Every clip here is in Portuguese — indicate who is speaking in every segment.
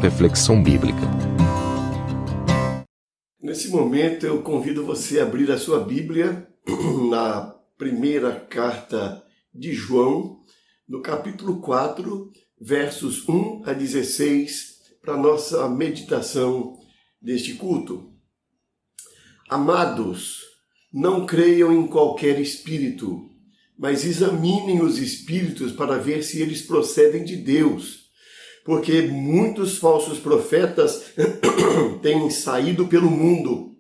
Speaker 1: Reflexão Bíblica.
Speaker 2: Nesse momento eu convido você a abrir a sua Bíblia na primeira carta de João, no capítulo 4, versos 1 a 16, para a nossa meditação deste culto. Amados, não creiam em qualquer espírito, mas examinem os espíritos para ver se eles procedem de Deus, porque muitos falsos profetas têm saído pelo mundo.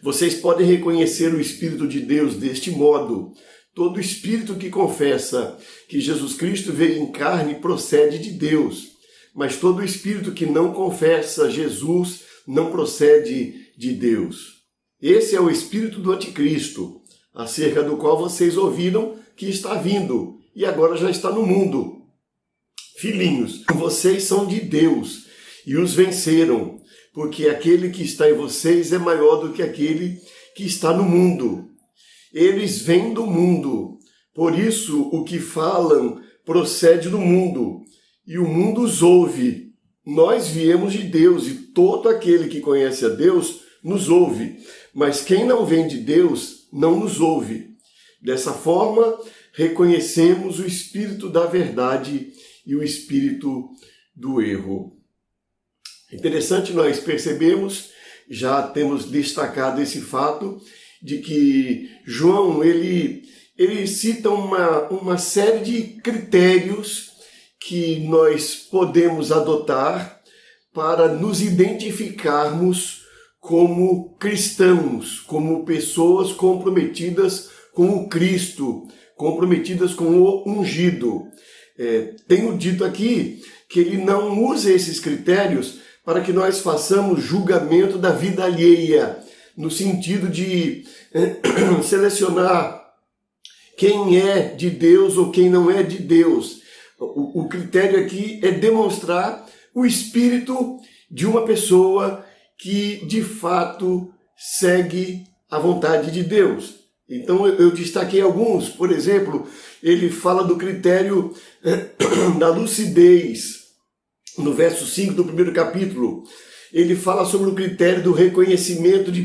Speaker 2: Vocês podem reconhecer o Espírito de Deus deste modo. Todo espírito que confessa que Jesus Cristo veio em carne procede de Deus, mas todo espírito que não confessa Jesus não procede de Deus. Esse é o espírito do anticristo, acerca do qual vocês ouviram que está vindo e agora já está no mundo. Filhinhos, vocês são de Deus e os venceram, porque aquele que está em vocês é maior do que aquele que está no mundo. Eles vêm do mundo, por isso o que falam procede do mundo, e o mundo os ouve. Nós viemos de Deus, e todo aquele que conhece a Deus nos ouve, mas quem não vem de Deus não nos ouve. Dessa forma, reconhecemos o espírito da verdade e o espírito do erro. Interessante nós percebemos, já temos destacado esse fato, de que João ele cita uma série de critérios que nós podemos adotar para nos identificarmos como cristãos, como pessoas comprometidas com o Cristo, comprometidas com o ungido. Tenho dito aqui que ele não usa esses critérios para que nós façamos julgamento da vida alheia, no sentido de selecionar quem é de Deus ou quem não é de Deus. O critério aqui é demonstrar o espírito de uma pessoa que de fato segue a vontade de Deus. Então eu destaquei alguns. Por exemplo, ele fala do critério da lucidez, no verso 5 do primeiro capítulo. Ele fala sobre o critério do reconhecimento de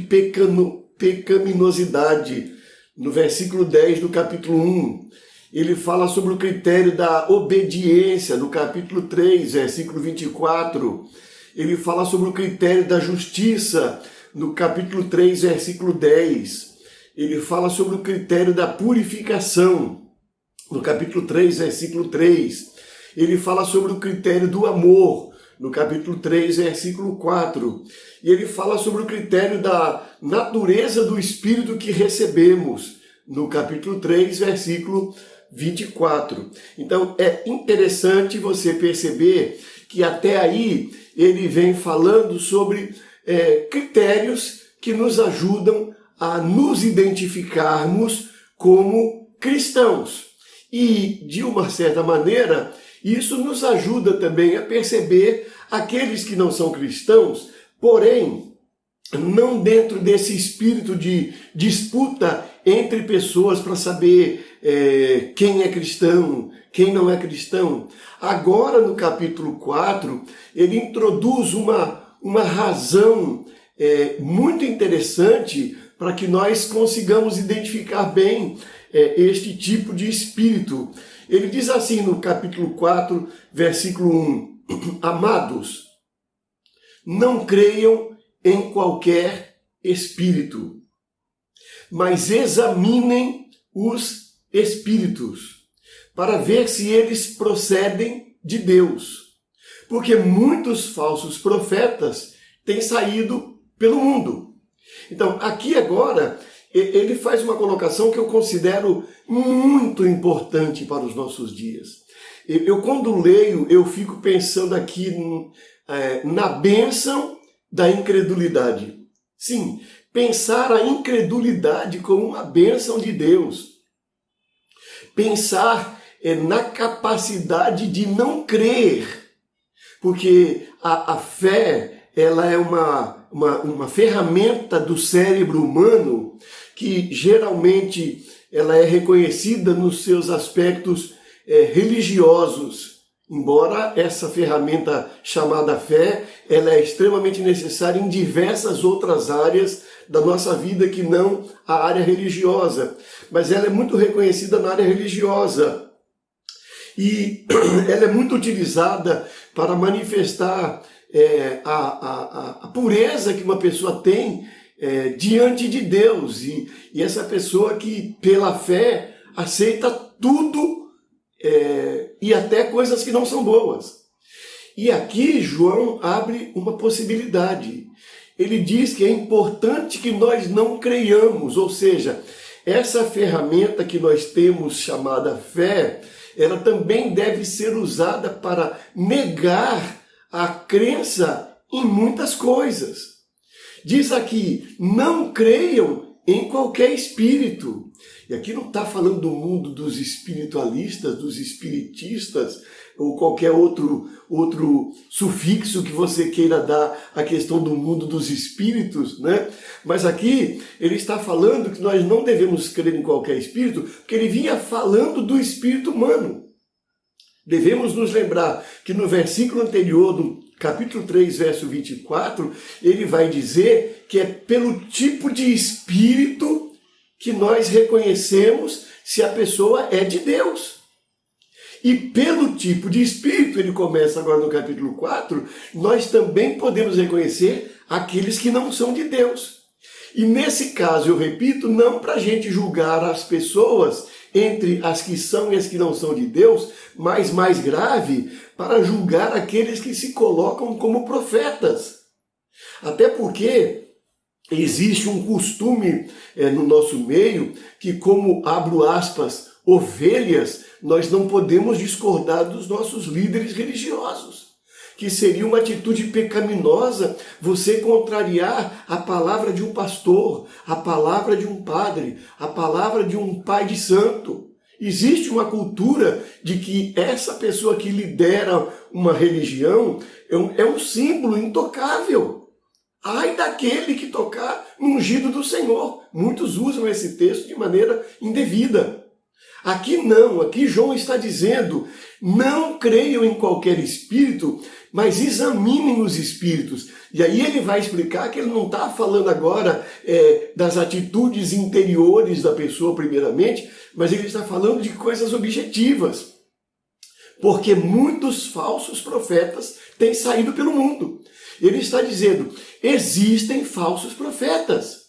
Speaker 2: pecaminosidade, no versículo 10 do capítulo 1. Ele fala sobre o critério da obediência, no capítulo 3, versículo 24. Ele fala sobre o critério da justiça, no capítulo 3, versículo 10. Ele fala sobre o critério da purificação, no capítulo 3, versículo 3. Ele fala sobre o critério do amor, no capítulo 3, versículo 4. E ele fala sobre o critério da natureza do Espírito que recebemos, no capítulo 3, versículo 24. Então, é interessante você perceber que até aí ele vem falando sobre critérios que nos ajudam a nos identificarmos como cristãos. E, de uma certa maneira, isso nos ajuda também a perceber aqueles que não são cristãos, porém, não dentro desse espírito de disputa entre pessoas para saber quem é cristão, quem não é cristão. Agora, no capítulo 4, ele introduz uma razão muito interessante para que nós consigamos identificar bem este tipo de espírito. Ele diz assim no capítulo 4, versículo 1, Amados, não creiam em qualquer espírito, mas examinem os espíritos, para ver se eles procedem de Deus. Porque muitos falsos profetas têm saído pelo mundo. Então, aqui agora, ele faz uma colocação que eu considero muito importante para os nossos dias. Eu quando leio, eu fico pensando aqui na bênção da incredulidade. Sim, pensar a incredulidade como uma bênção de Deus. Pensar na capacidade de não crer, porque a fé ela é uma ferramenta do cérebro humano que geralmente ela é reconhecida nos seus aspectos religiosos. Embora essa ferramenta chamada fé, ela é extremamente necessária em diversas outras áreas da nossa vida que não a área religiosa. Mas ela é muito reconhecida na área religiosa. E ela é muito utilizada para manifestar a pureza que uma pessoa tem diante de Deus. E essa pessoa que, pela fé, aceita tudo e até coisas que não são boas. E aqui João abre uma possibilidade. Ele diz que é importante que nós não creiamos, ou seja, essa ferramenta que nós temos chamada fé, ela também deve ser usada para negar a crença em muitas coisas. Diz aqui, não creiam em qualquer espírito. E aqui não está falando do mundo dos espiritualistas, dos espiritistas, ou qualquer outro sufixo que você queira dar à questão do mundo dos espíritos, né? Mas aqui ele está falando que nós não devemos crer em qualquer espírito, porque ele vinha falando do espírito humano. Devemos nos lembrar que no versículo anterior, no capítulo 3, verso 24, ele vai dizer que é pelo tipo de espírito que nós reconhecemos se a pessoa é de Deus. E pelo tipo de espírito, ele começa agora no capítulo 4, nós também podemos reconhecer aqueles que não são de Deus. E nesse caso, eu repito, não para a gente julgar as pessoas entre as que são e as que não são de Deus, mas mais grave, para julgar aqueles que se colocam como profetas. Até porque existe um costume no nosso meio que, como, abro aspas, ovelhas, nós não podemos discordar dos nossos líderes religiosos. Que seria uma atitude pecaminosa você contrariar a palavra de um pastor, a palavra de um padre, a palavra de um pai de santo. Existe uma cultura de que essa pessoa que lidera uma religião é um símbolo intocável. Ai daquele que tocar no ungido do Senhor. Muitos usam esse texto de maneira indevida. Aqui não, aqui João está dizendo, não creiam em qualquer espírito, mas examinem os espíritos. E aí ele vai explicar que ele não está falando agora das atitudes interiores da pessoa primeiramente, mas ele está falando de coisas objetivas. Porque muitos falsos profetas têm saído pelo mundo. Ele está dizendo, existem falsos profetas.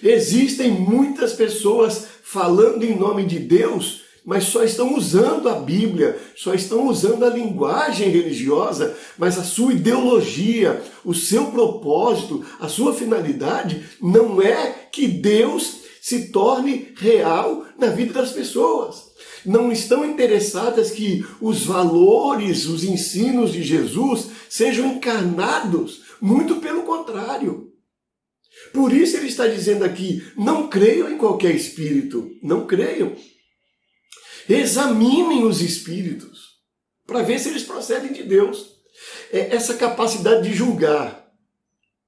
Speaker 2: Existem muitas pessoas falando em nome de Deus, mas só estão usando a Bíblia, só estão usando a linguagem religiosa, mas a sua ideologia, o seu propósito, a sua finalidade não é que Deus se torne real na vida das pessoas. Não estão interessadas que os valores, os ensinos de Jesus sejam encarnados, muito pelo contrário. Por isso ele está dizendo aqui, não creiam em qualquer espírito, não creiam. Examinem os espíritos, para ver se eles procedem de Deus. Essa capacidade de julgar.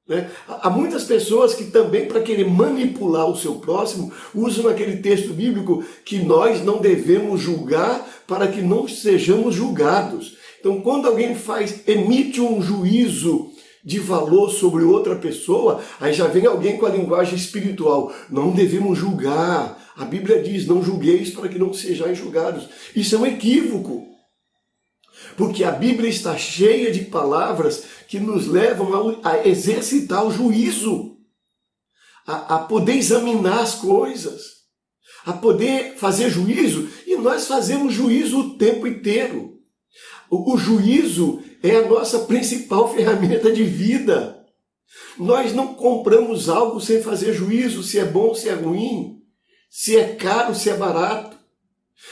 Speaker 2: Né? Há muitas pessoas que também, para querer manipular o seu próximo, usam aquele texto bíblico que nós não devemos julgar para que não sejamos julgados. Então, quando alguém emite um juízo de valor sobre outra pessoa, aí já vem alguém com a linguagem espiritual. Não devemos julgar. A Bíblia diz, não julgueis para que não sejais julgados. Isso é um equívoco. Porque a Bíblia está cheia de palavras que nos levam a exercitar o juízo, a poder examinar as coisas, a poder fazer juízo, e nós fazemos juízo o tempo inteiro. O juízo é a nossa principal ferramenta de vida. Nós não compramos algo sem fazer juízo, se é bom, se é ruim, se é caro, se é barato.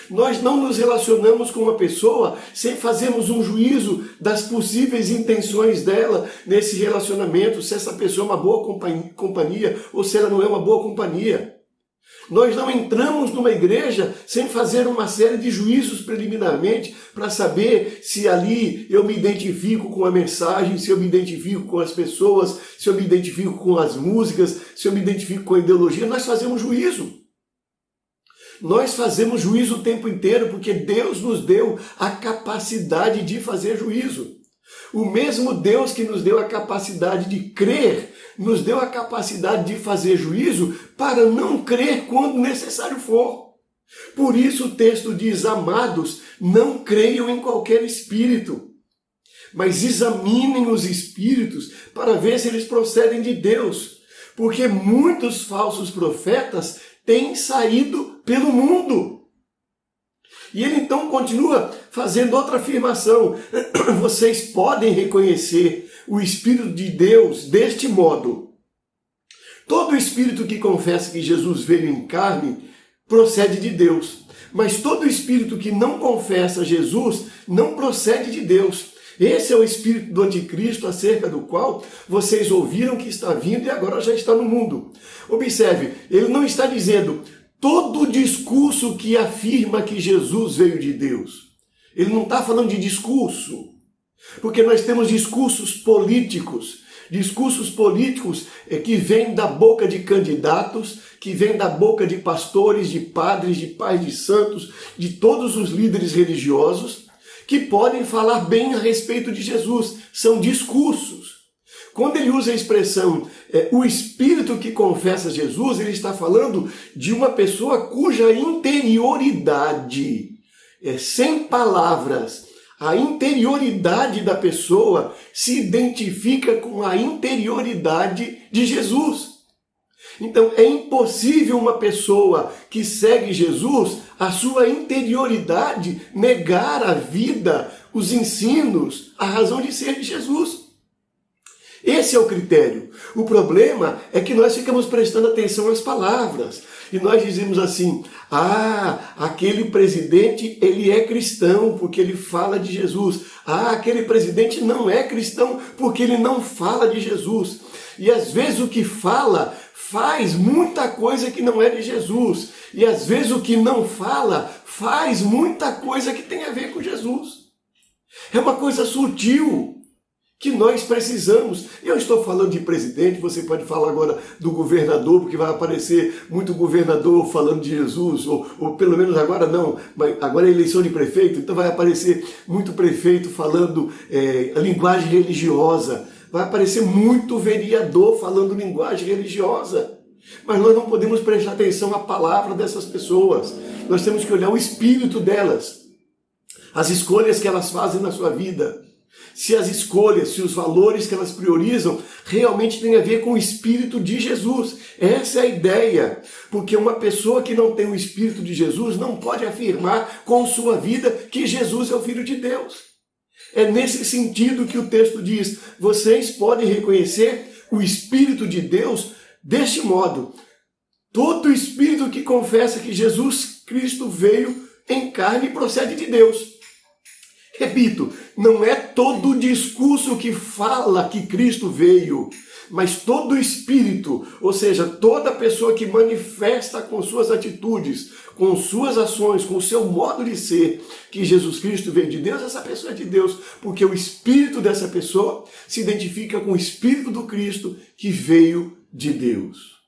Speaker 2: Nós não nos relacionamos com uma pessoa sem fazermos um juízo das possíveis intenções dela nesse relacionamento, se essa pessoa é uma boa companhia ou se ela não é uma boa companhia. Nós não entramos numa igreja sem fazer uma série de juízos preliminarmente para saber se ali eu me identifico com a mensagem, se eu me identifico com as pessoas, se eu me identifico com as músicas, se eu me identifico com a ideologia. Nós fazemos juízo. Nós fazemos juízo o tempo inteiro porque Deus nos deu a capacidade de fazer juízo. O mesmo Deus que nos deu a capacidade de crer, nos deu a capacidade de fazer juízo para não crer quando necessário for. Por isso o texto diz: amados, não creiam em qualquer espírito, mas examinem os espíritos para ver se eles procedem de Deus, porque muitos falsos profetas têm saído pelo mundo. E ele então continua fazendo outra afirmação: vocês podem reconhecer o Espírito de Deus deste modo. Todo espírito que confessa que Jesus veio em carne procede de Deus, mas todo espírito que não confessa Jesus não procede de Deus. Esse é o espírito do anticristo, acerca do qual vocês ouviram que está vindo e agora já está no mundo. Observe, ele não está dizendo todo discurso que afirma que Jesus veio de Deus. Ele não está falando de discurso, porque nós temos discursos políticos que vêm da boca de candidatos, que vêm da boca de pastores, de padres, de pais de santos, de todos os líderes religiosos, que podem falar bem a respeito de Jesus. São discursos. Quando ele usa a expressão o espírito que confessa Jesus, ele está falando de uma pessoa cuja interioridade, sem palavras, a interioridade da pessoa se identifica com a interioridade de Jesus. Então é impossível uma pessoa que segue Jesus, a sua interioridade, negar a vida, os ensinos, a razão de ser de Jesus. Esse é o critério. O problema é que nós ficamos prestando atenção às palavras. E nós dizemos assim: aquele presidente, ele é cristão porque ele fala de Jesus. Aquele presidente não é cristão porque ele não fala de Jesus. E às vezes o que fala, faz muita coisa que não é de Jesus. E às vezes o que não fala, faz muita coisa que tem a ver com Jesus. É uma coisa sutil que nós precisamos. Eu estou falando de presidente, você pode falar agora do governador, porque vai aparecer muito governador falando de Jesus, ou pelo menos agora não, mas agora é eleição de prefeito, então vai aparecer muito prefeito falando a linguagem religiosa, vai aparecer muito vereador falando linguagem religiosa. Mas nós não podemos prestar atenção à palavra dessas pessoas, nós temos que olhar o espírito delas, as escolhas que elas fazem na sua vida. Se as escolhas, se os valores que elas priorizam realmente têm a ver com o Espírito de Jesus. Essa é a ideia. Porque uma pessoa que não tem o Espírito de Jesus não pode afirmar com sua vida que Jesus é o Filho de Deus. É nesse sentido que o texto diz: vocês podem reconhecer o Espírito de Deus deste modo. Todo espírito que confessa que Jesus Cristo veio em carne procede de Deus. Repito, não é todo discurso que fala que Cristo veio, mas todo espírito, ou seja, toda pessoa que manifesta com suas atitudes, com suas ações, com o seu modo de ser, que Jesus Cristo veio de Deus, essa pessoa é de Deus, porque o espírito dessa pessoa se identifica com o espírito do Cristo que veio de Deus.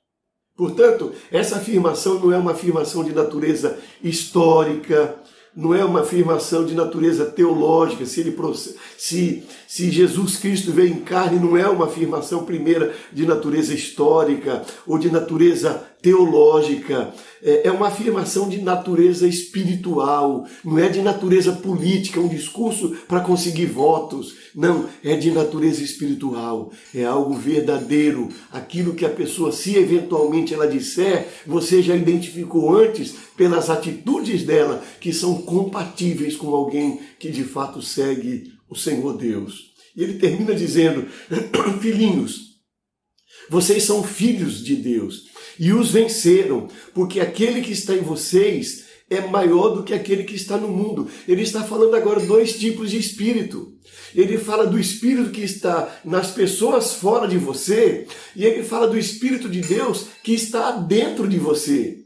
Speaker 2: Portanto, essa afirmação não é uma afirmação de natureza histórica, não é uma afirmação de natureza teológica. Se Jesus Cristo veio em carne, não é uma afirmação primeira de natureza histórica ou de natureza teológica. É uma afirmação de natureza espiritual, não é de natureza política, um discurso para conseguir votos. Não, é de natureza espiritual, é algo verdadeiro. Aquilo que a pessoa, se eventualmente ela disser, você já identificou antes pelas atitudes dela, que são compatíveis com alguém que de fato segue o Senhor Deus. E ele termina dizendo: filhinhos, vocês são filhos de Deus e os venceram, porque aquele que está em vocês é maior do que aquele que está no mundo. Ele está falando agora dois tipos de espírito. Ele fala do espírito que está nas pessoas fora de você, e ele fala do Espírito de Deus que está dentro de você.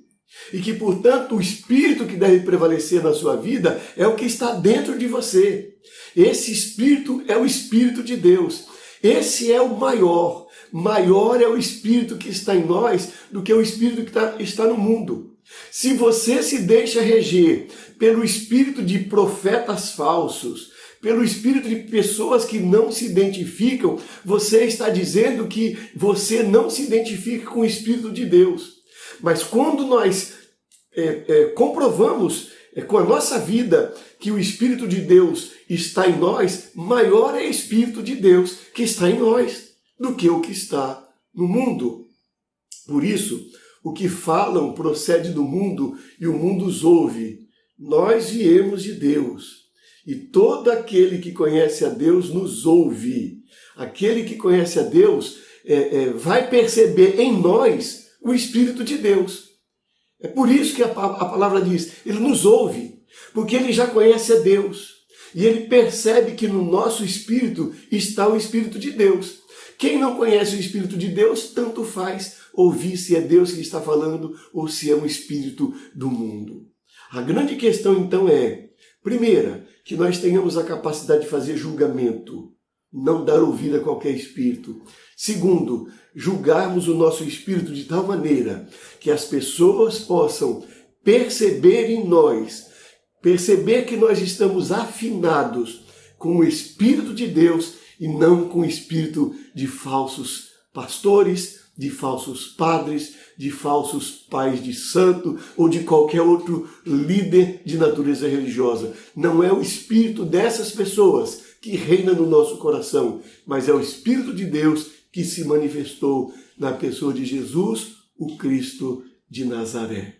Speaker 2: E que, portanto, o espírito que deve prevalecer na sua vida é o que está dentro de você. Esse espírito é o Espírito de Deus. Esse é o maior. Maior é o espírito que está em nós do que o espírito que está no mundo. Se você se deixa reger pelo espírito de profetas falsos, pelo espírito de pessoas que não se identificam, você está dizendo que você não se identifica com o Espírito de Deus. Mas quando nós comprovamos com a nossa vida que o Espírito de Deus está em nós, maior é o Espírito de Deus que está em nós do que o que está no mundo. Por isso, o que falam procede do mundo e o mundo os ouve. Nós viemos de Deus. E todo aquele que conhece a Deus nos ouve. Aquele que conhece a Deus vai perceber em nós o Espírito de Deus. É por isso que a palavra diz, ele nos ouve, porque ele já conhece a Deus. E ele percebe que no nosso espírito está o Espírito de Deus. Quem não conhece o Espírito de Deus, tanto faz ouvir se é Deus que está falando ou se é um espírito do mundo. A grande questão então é, primeira, que nós tenhamos a capacidade de fazer julgamento, não dar ouvido a qualquer espírito. Segundo, julgarmos o nosso espírito de tal maneira que as pessoas possam perceber em nós, perceber que nós estamos afinados com o Espírito de Deus e não com o espírito de falsos pastores, de falsos padres, de falsos pais de santo ou de qualquer outro líder de natureza religiosa. Não é o espírito dessas pessoas que reina no nosso coração, mas é o Espírito de Deus que se manifestou na pessoa de Jesus, o Cristo de Nazaré.